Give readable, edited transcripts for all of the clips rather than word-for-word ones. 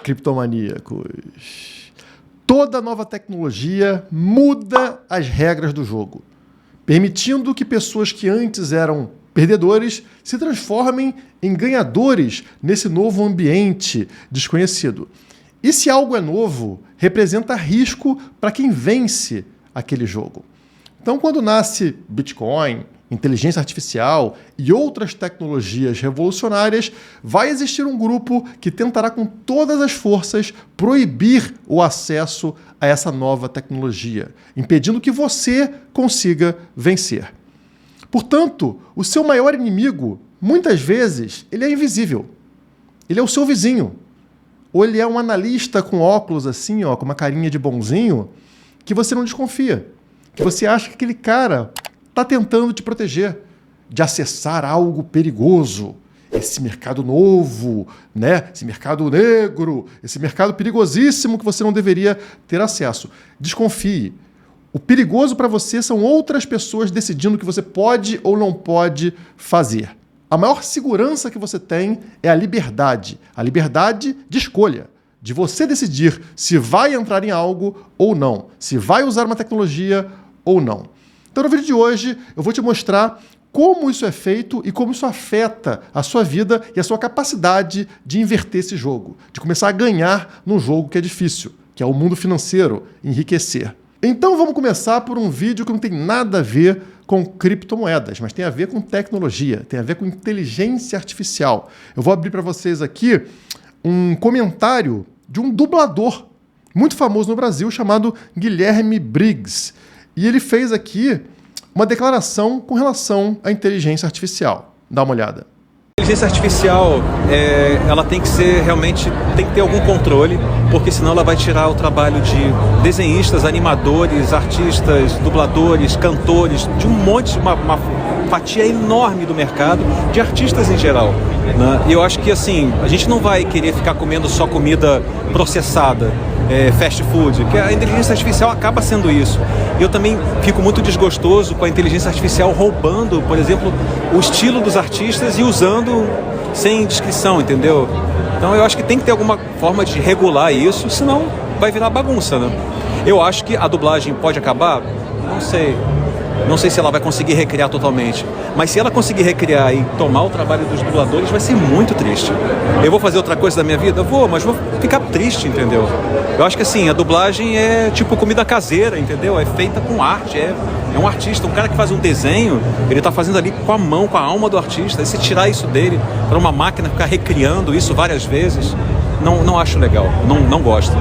criptomaníacos. Toda nova tecnologia muda as regras do jogo, permitindo que pessoas que antes eram perdedores se transformem em ganhadores nesse novo ambiente desconhecido. E se algo é novo, representa risco para quem vence aquele jogo. Então, quando nasce Bitcoin, inteligência artificial e outras tecnologias revolucionárias, vai existir um grupo que tentará com todas as forças proibir o acesso a essa nova tecnologia, impedindo que você consiga vencer. Portanto, o seu maior inimigo, muitas vezes, ele é invisível. Ele é o seu vizinho. Ou ele é um analista com óculos assim, ó, com uma carinha de bonzinho, que você não desconfia. Que você acha que aquele cara está tentando te proteger de acessar algo perigoso. Esse mercado novo, né? Esse mercado negro, esse mercado perigosíssimo que você não deveria ter acesso. Desconfie. O perigoso para você são outras pessoas decidindo o que você pode ou não pode fazer. A maior segurança que você tem é a liberdade de escolha, de você decidir se vai entrar em algo ou não, se vai usar uma tecnologia ou não. Então, no vídeo de hoje, eu vou te mostrar como isso é feito e como isso afeta a sua vida e a sua capacidade de inverter esse jogo, de começar a ganhar num jogo que é difícil, que é o mundo financeiro, enriquecer. Então vamos começar por um vídeo que não tem nada a ver com criptomoedas, mas tem a ver com tecnologia, tem a ver com inteligência artificial. Eu vou abrir para vocês aqui um comentário de um dublador muito famoso no Brasil chamado Guilherme Briggs. E ele fez aqui uma declaração com relação à inteligência artificial. Dá uma olhada. A inteligência artificial, ela tem que ser realmente, tem que ter algum controle, porque senão ela vai tirar o trabalho de desenhistas, animadores, artistas, dubladores, cantores, de um monte, uma fatia enorme do mercado, de artistas em geral, né? E eu acho que assim, a gente não vai querer ficar comendo só comida processada, fast food, que a inteligência artificial acaba sendo isso. Eu também fico muito desgostoso com a inteligência artificial roubando, por exemplo, o estilo dos artistas e usando sem descrição, entendeu? Então eu acho que tem que ter alguma forma de regular isso, senão vai virar bagunça, né? Eu acho que a dublagem pode acabar, não sei. Não sei se ela vai conseguir recriar totalmente, mas se ela conseguir recriar e tomar o trabalho dos dubladores, vai ser muito triste. Eu vou fazer outra coisa da minha vida? Vou, mas vou ficar triste, entendeu? Eu acho que assim, a dublagem é tipo comida caseira, entendeu? É feita com arte, é um artista, um cara que faz um desenho, ele tá fazendo ali com a mão, com a alma do artista, e se tirar isso dele para uma máquina ficar recriando isso várias vezes, não acho legal, não gosto.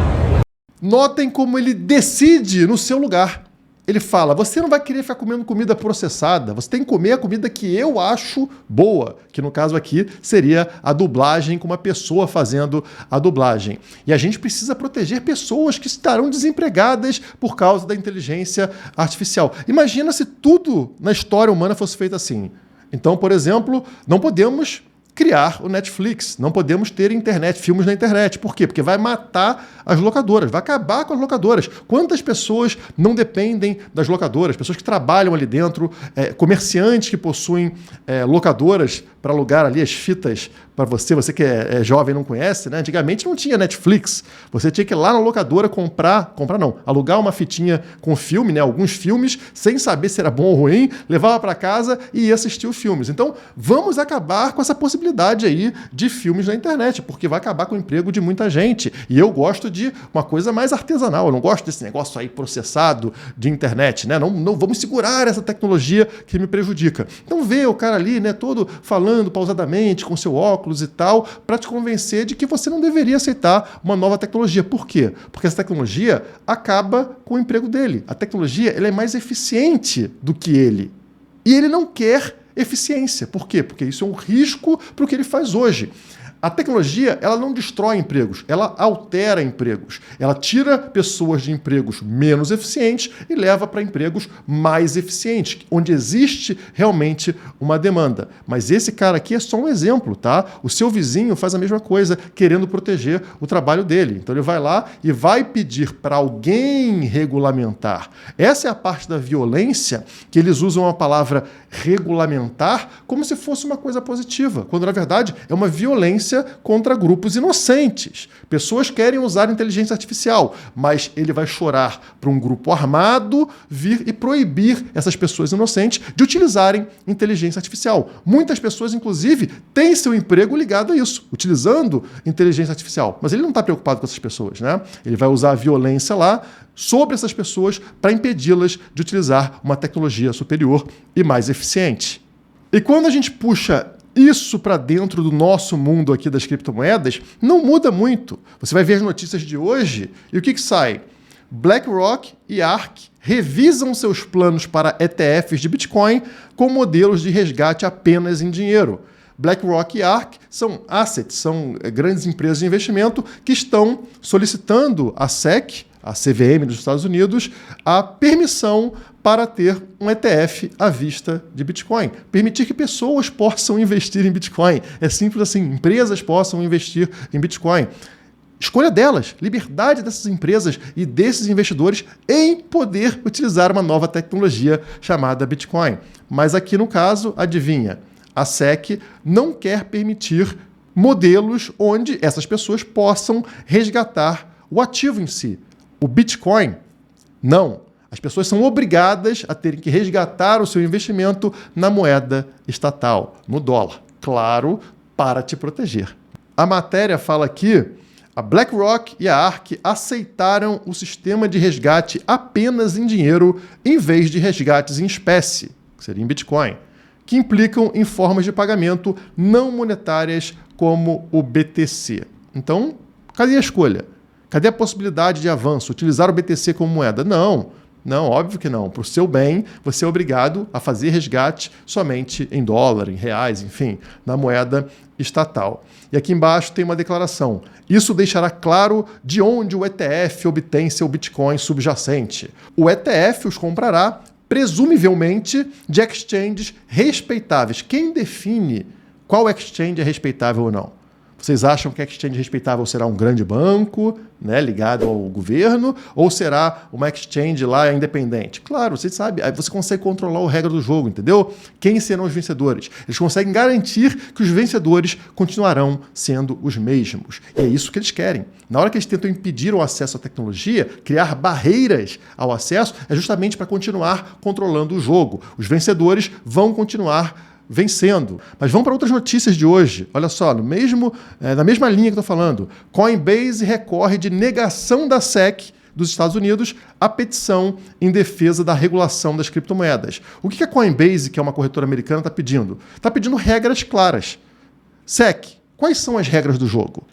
Notem como ele decide no seu lugar. Ele fala, você não vai querer ficar comendo comida processada, você tem que comer a comida que eu acho boa, que no caso aqui seria a dublagem com uma pessoa fazendo a dublagem. E a gente precisa proteger pessoas que estarão desempregadas por causa da inteligência artificial. Imagina se tudo na história humana fosse feito assim. Então, por exemplo, não podemos criar o Netflix, não podemos ter internet, filmes na internet. Por quê? Porque vai matar as locadoras, vai acabar com as locadoras. Quantas pessoas não dependem das locadoras? Pessoas que trabalham ali dentro, comerciantes que possuem locadoras para alugar ali as fitas para você que é jovem e não conhece, né? Antigamente não tinha Netflix. Você tinha que ir lá na locadora alugar uma fitinha com filme, né? Alguns filmes, sem saber se era bom ou ruim, levava para casa e ia assistir os filmes. Então, vamos acabar com essa possibilidade aí de filmes na internet, porque vai acabar com o emprego de muita gente. E eu gosto de uma coisa mais artesanal, eu não gosto desse negócio aí processado de internet, né? Não vamos segurar essa tecnologia que me prejudica. Então, vê o cara ali, né, todo falando pausadamente com seu óculos e tal, para te convencer de que você não deveria aceitar uma nova tecnologia. Por quê? Porque essa tecnologia acaba com o emprego dele. A tecnologia ela é mais eficiente do que ele. E ele não quer eficiência. Por quê? Porque isso é um risco para o que ele faz hoje. A tecnologia, ela não destrói empregos, ela altera empregos. Ela tira pessoas de empregos menos eficientes e leva para empregos mais eficientes, onde existe realmente uma demanda. Mas esse cara aqui é só um exemplo, tá? O seu vizinho faz a mesma coisa, querendo proteger o trabalho dele. Então ele vai lá e vai pedir para alguém regulamentar. Essa é a parte da violência que eles usam a palavra regulamentar como se fosse uma coisa positiva, quando na verdade é uma violência violência contra grupos inocentes. Pessoas querem usar inteligência artificial, mas ele vai chorar para um grupo armado vir e proibir essas pessoas inocentes de utilizarem inteligência artificial. Muitas pessoas, inclusive, têm seu emprego ligado a isso, utilizando inteligência artificial. Mas ele não está preocupado com essas pessoas, né? Ele vai usar a violência lá sobre essas pessoas para impedi-las de utilizar uma tecnologia superior e mais eficiente. E quando a gente puxa isso para dentro do nosso mundo aqui das criptomoedas, não muda muito. Você vai ver as notícias de hoje e o que sai? BlackRock e ARK revisam seus planos para ETFs de Bitcoin com modelos de resgate apenas em dinheiro. BlackRock e ARK são assets, são grandes empresas de investimento que estão solicitando à SEC, a CVM dos Estados Unidos, a permissão para ter um ETF à vista de Bitcoin. Permitir que pessoas possam investir em Bitcoin. É simples assim, empresas possam investir em Bitcoin. Escolha delas, liberdade dessas empresas e desses investidores em poder utilizar uma nova tecnologia chamada Bitcoin. Mas aqui no caso, adivinha, a SEC não quer permitir modelos onde essas pessoas possam resgatar o ativo em si. O Bitcoin, não. As pessoas são obrigadas a terem que resgatar o seu investimento na moeda estatal, no dólar. Claro, para te proteger. A matéria fala que a BlackRock e a ARK aceitaram o sistema de resgate apenas em dinheiro em vez de resgates em espécie, que seria em Bitcoin, que implicam em formas de pagamento não monetárias como o BTC. Então, cadê a escolha? Cadê a possibilidade de avanço? Utilizar o BTC como moeda? Não, óbvio que não. Para o seu bem, você é obrigado a fazer resgate somente em dólar, em reais, enfim, na moeda estatal. E aqui embaixo tem uma declaração. Isso deixará claro de onde o ETF obtém seu Bitcoin subjacente. O ETF os comprará, presumivelmente, de exchanges respeitáveis. Quem define qual exchange é respeitável ou não? Vocês acham que a exchange respeitável será um grande banco, né, ligado ao governo, ou será uma exchange lá independente? Claro, você sabe, aí você consegue controlar a regra do jogo, entendeu? Quem serão os vencedores? Eles conseguem garantir que os vencedores continuarão sendo os mesmos. E é isso que eles querem. Na hora que eles tentam impedir o acesso à tecnologia, criar barreiras ao acesso, é justamente para continuar controlando o jogo. Os vencedores vão continuar vencendo. Mas vamos para outras notícias de hoje. Olha só, na mesma linha que eu estou falando, Coinbase recorre de negação da SEC dos Estados Unidos à petição em defesa da regulação das criptomoedas. O que a Coinbase, que é uma corretora americana, está pedindo? Está pedindo regras claras. SEC, quais são as regras do jogo?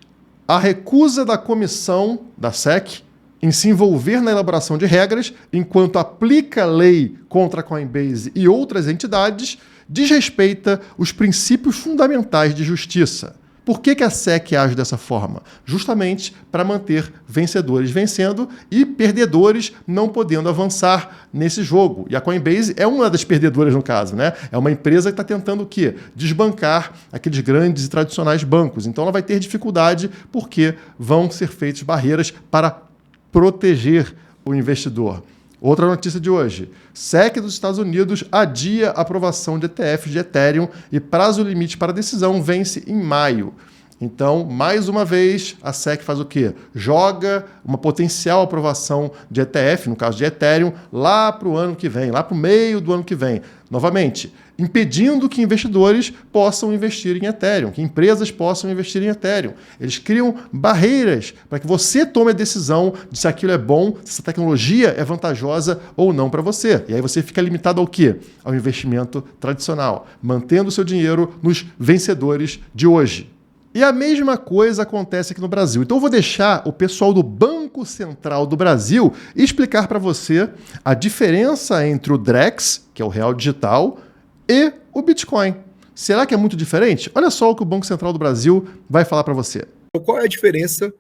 A recusa da comissão da SEC em se envolver na elaboração de regras, enquanto aplica lei contra a Coinbase e outras entidades, desrespeita os princípios fundamentais de justiça. Por que a SEC age dessa forma? Justamente para manter vencedores vencendo e perdedores não podendo avançar nesse jogo. E a Coinbase é uma das perdedoras no caso, né? É uma empresa que está tentando o quê? Desbancar aqueles grandes e tradicionais bancos. Então ela vai ter dificuldade porque vão ser feitas barreiras para proteger o investidor. Outra notícia de hoje. SEC dos Estados Unidos adia a aprovação de ETFs de Ethereum e prazo limite para decisão vence em maio. Então, mais uma vez, a SEC faz o quê? Joga uma potencial aprovação de ETF, no caso de Ethereum, lá para o ano que vem, lá para o meio do ano que vem. Novamente, impedindo que investidores possam investir em Ethereum, que empresas possam investir em Ethereum. Eles criam barreiras para que você tome a decisão de se aquilo é bom, se essa tecnologia é vantajosa ou não para você. E aí você fica limitado ao quê? Ao investimento tradicional, mantendo o seu dinheiro nos vencedores de hoje. E a mesma coisa acontece aqui no Brasil. Então eu vou deixar o pessoal do Banco Central do Brasil explicar para você a diferença entre o Drex, que é o real digital, e o Bitcoin. Será que é muito diferente? Olha só o que o Banco Central do Brasil vai falar para você. Qual é a diferença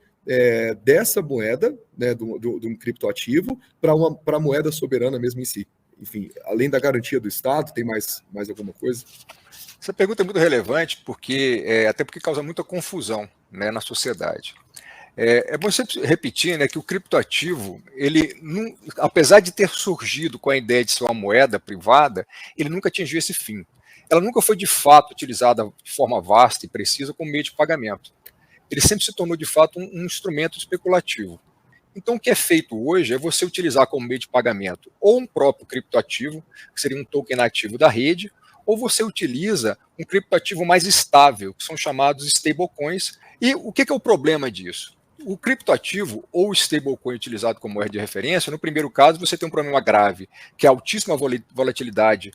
dessa moeda, né, de um criptoativo, para a moeda soberana mesmo em si? Enfim, além da garantia do Estado, tem mais alguma coisa? Essa pergunta é muito relevante, até porque causa muita confusão, né, na sociedade. É bom sempre repetir, né, que o criptoativo, ele, apesar de ter surgido com a ideia de ser uma moeda privada, ele nunca atingiu esse fim. ela nunca foi de fato utilizada de forma vasta e precisa como meio de pagamento. Ele sempre se tornou de fato um instrumento especulativo. Então, o que é feito hoje é você utilizar como meio de pagamento ou um próprio criptoativo, que seria um token nativo da rede, ou você utiliza um criptoativo mais estável, que são chamados stablecoins. E o que é o problema disso? O criptoativo ou stablecoin utilizado como moeda de referência, no primeiro caso, você tem um problema grave, que é a altíssima volatilidade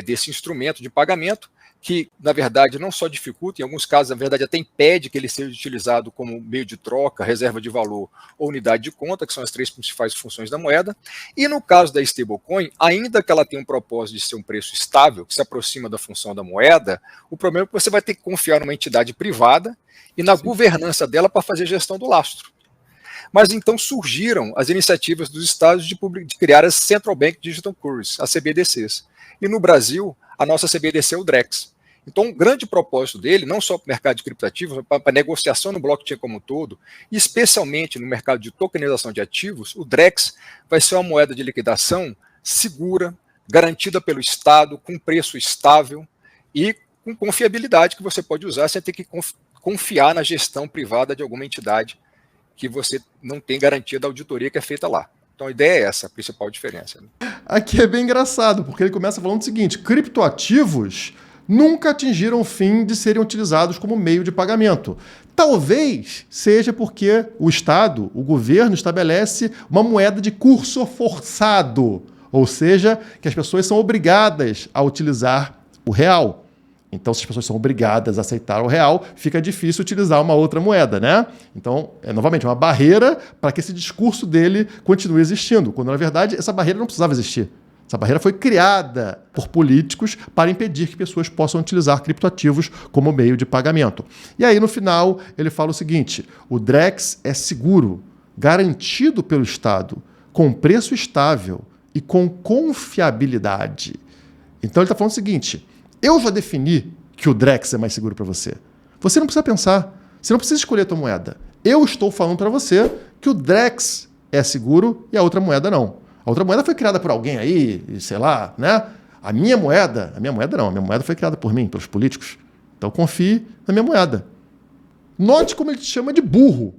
desse instrumento de pagamento, que, na verdade, não só dificulta, em alguns casos, na verdade, até impede que ele seja utilizado como meio de troca, reserva de valor ou unidade de conta, que são as três principais funções da moeda. E no caso da stablecoin, ainda que ela tenha um propósito de ser um preço estável, que se aproxima da função da moeda, o problema é que você vai ter que confiar numa entidade privada e na governança dela para fazer gestão do lastro. Mas então surgiram as iniciativas dos estados de criar as Central Bank Digital Currencies, as CBDCs. E no Brasil, a nossa CBDC é o DREX. Então, um grande propósito dele, não só para o mercado de criptativos, mas para a negociação no blockchain como um todo, e especialmente no mercado de tokenização de ativos, o DREX vai ser uma moeda de liquidação segura, garantida pelo Estado, com preço estável e com confiabilidade que você pode usar sem ter que confiar na gestão privada de alguma entidade que você não tem garantia da auditoria que é feita lá. Então a ideia é essa, a principal diferença. Aqui é bem engraçado, porque ele começa falando o seguinte: criptoativos nunca atingiram o fim de serem utilizados como meio de pagamento. Talvez seja porque o Estado, o governo, estabelece uma moeda de curso forçado, ou seja, que as pessoas são obrigadas a utilizar o real. Então, se as pessoas são obrigadas a aceitar o real, fica difícil utilizar uma outra moeda, né? Então, novamente, uma barreira para que esse discurso dele continue existindo, quando, na verdade, essa barreira não precisava existir. Essa barreira foi criada por políticos para impedir que pessoas possam utilizar criptoativos como meio de pagamento. E aí, no final, ele fala o seguinte: o DREX é seguro, garantido pelo Estado, com preço estável e com confiabilidade. Então, ele está falando o seguinte: eu já defini que o DREX é mais seguro para você. Você não precisa pensar. Você não precisa escolher a tua moeda. Eu estou falando para você que o DREX é seguro e a outra moeda não. A outra moeda foi criada por alguém aí, sei lá, né? A minha moeda foi criada por mim, pelos políticos. Então confie na minha moeda. Note como ele te chama de burro.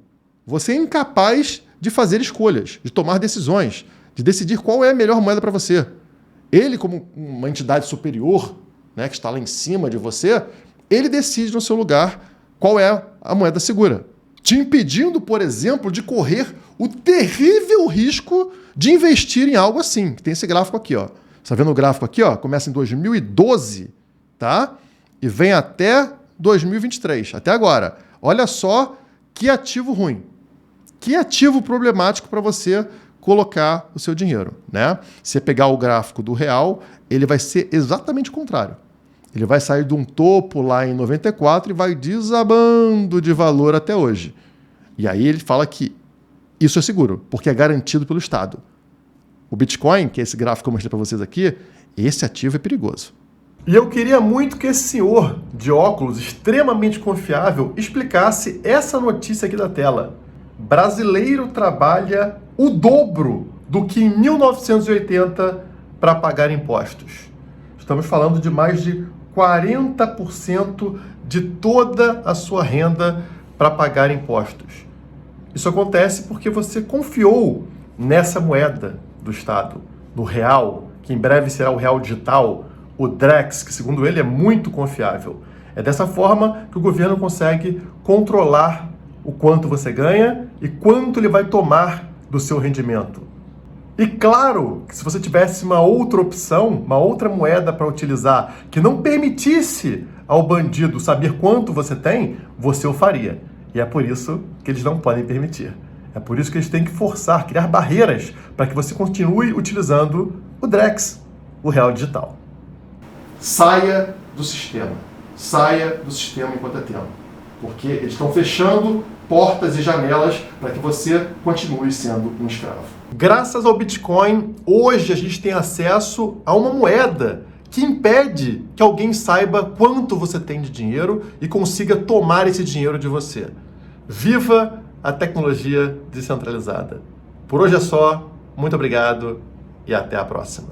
Você é incapaz de fazer escolhas, de tomar decisões, de decidir qual é a melhor moeda para você. Ele, como uma entidade superior, né, que está lá em cima de você, ele decide no seu lugar qual é a moeda segura, te impedindo, por exemplo, de correr o terrível risco de investir em algo assim. Tem esse gráfico aqui, ó. Você está vendo o gráfico aqui, ó? Começa em 2012, tá? E vem até 2023, até agora. Olha só que ativo ruim, que ativo problemático para você colocar o seu dinheiro, né? Se você pegar o gráfico do real, ele vai ser exatamente o contrário. Ele vai sair de um topo lá em 94 e vai desabando de valor até hoje. E aí ele fala que isso é seguro, porque é garantido pelo Estado. O Bitcoin, que é esse gráfico que eu mostrei para vocês aqui, esse ativo é perigoso. E eu queria muito que esse senhor de óculos extremamente confiável explicasse essa notícia aqui da tela. Brasileiro trabalha o dobro do que em 1980 para pagar impostos. Estamos falando de mais de 40% de toda a sua renda para pagar impostos. Isso acontece porque você confiou nessa moeda do Estado, no real, que em breve será o real digital, o DREX, que segundo ele é muito confiável. É dessa forma que o governo consegue controlar o quanto você ganha e quanto ele vai tomar do seu rendimento. E claro que se você tivesse uma outra opção, uma outra moeda para utilizar, que não permitisse ao bandido saber quanto você tem, você o faria. E é por isso que eles não podem permitir. É por isso que eles têm que forçar, criar barreiras para que você continue utilizando o DREX, o real digital. Saia do sistema. Saia do sistema enquanto é tempo. Porque eles estão fechando portas e janelas para que você continue sendo um escravo. Graças ao Bitcoin, hoje a gente tem acesso a uma moeda que impede que alguém saiba quanto você tem de dinheiro e consiga tomar esse dinheiro de você. Viva a tecnologia descentralizada. Por hoje é só, muito obrigado e até a próxima.